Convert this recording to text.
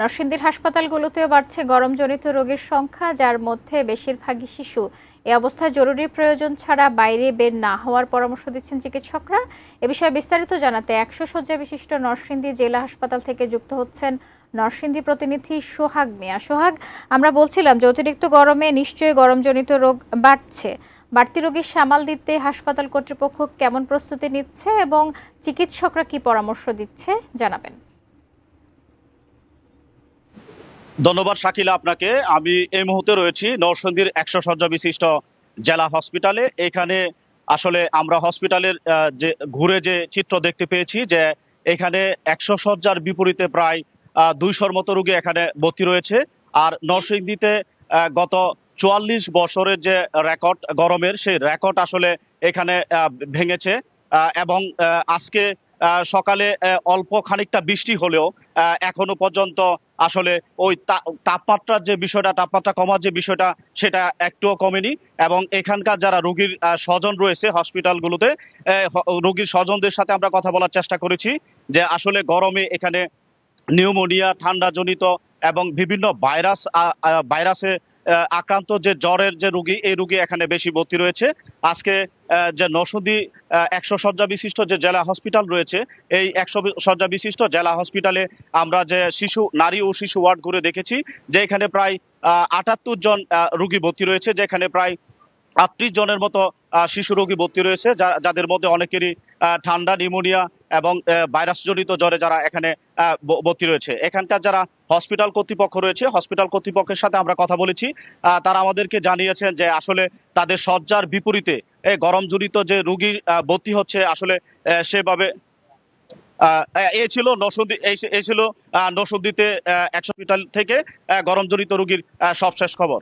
নরসিংদীর হাসপাতালগুলোতেও বাড়ছে গরমজনিত রোগীর সংখ্যা, যার মধ্যে বেশিরভাগই শিশু। এ অবস্থায় জরুরি প্রয়োজন ছাড়া বাইরে বের না হওয়ার পরামর্শ দিচ্ছেন চিকিৎসকরা। এ বিষয়ে বিস্তারিত জানাতে 100 শয্যা বিশিষ্ট নরসিংদী জেলা হাসপাতাল থেকে যুক্ত হচ্ছেন নরসিংদী প্রতিনিধি সোহাগ মিয়া। সোহাগ, আমরা বলছিলাম যে অতিরিক্ত গরমে নিশ্চয়ই গরমজনিত রোগ বাড়ছে। বাড়তি রোগী সামাল দিতে হাসপাতাল কর্তৃপক্ষ কেমন প্রস্তুতি নিচ্ছে এবং চিকিৎসকরা কি পরামর্শ দিচ্ছে জানাবেন। ধন্যবাদ শাকিলা আপনাকে। আমি এই মুহূর্তে রয়েছি নরসিংদীর 100 শয্যা বিশিষ্ট জেলা হসপিটালে। এখানে আসলে আমরা হসপিটালের যে ঘুরে যে চিত্র দেখতে পেয়েছি যে এখানে 100 শয্যার বিপরীতে প্রায় 200-র মতো রোগী এখানে ভর্তি রয়েছে। আর নরসিংদীতে গত 44 বছরের যে রেকর্ড গরমের, সেই রেকর্ড আসলে এখানে ভেঙেছে। এবং আজকে সকালে অল্প খানিকটা বৃষ্টি হলেও এখনো পর্যন্ত আসলে ওই তাপমাত্রার যে বিষয়টা, তাপমাত্রা কমার যে বিষয়টা, সেটা একটুও কমেনি। এবং এখানকার যারা রোগীর স্বজন রয়েছে হসপিটালগুলোতে, রোগীর স্বজনদের সাথে আমরা কথা বলার চেষ্টা করেছি যে আসলে গরমে এখানে নিউমোনিয়া, ঠান্ডাজনিত এবং বিভিন্ন ভাইরাসে আক্রান্ত যে জ্বরের যে রোগী, এই রোগী এখানে বেশি ভর্তি রয়েছে। আজকে যে নরসিংদী 100 শয্যা বিশিষ্ট যে জেলা হসপিটাল রয়েছে, এই 100 শয্যা বিশিষ্ট জেলা হসপিটালে আমরা যে নারী ও শিশু ওয়ার্ড ঘুরে দেখেছি যে এখানে প্রায় 78 জন রোগী ভর্তি রয়েছে, যেখানে প্রায় 38 জনের মতো শিশু রোগী ভর্তি রয়েছে, যাদের মধ্যে অনেকেরই ঠান্ডা, নিউমোনিয়া এবং ভাইরাসজনিত জ্বরে যারা এখানে ভর্তি রয়েছে। এখানকার যারা হসপিটাল কর্তৃপক্ষ রয়েছে, হসপিটাল কর্তৃপক্ষের সাথে আমরা কথা বলেছি। তারা আমাদেরকে জানিয়েছেন যে আসলে তাদের শয্যার বিপরীতে গরমজনিত যে রোগী ভর্তি হচ্ছে, আসলে সেভাবে এই ছিল নরসিংদীতে 100 হসপিটাল থেকে গরমজনিত রোগীর সবশেষ খবর।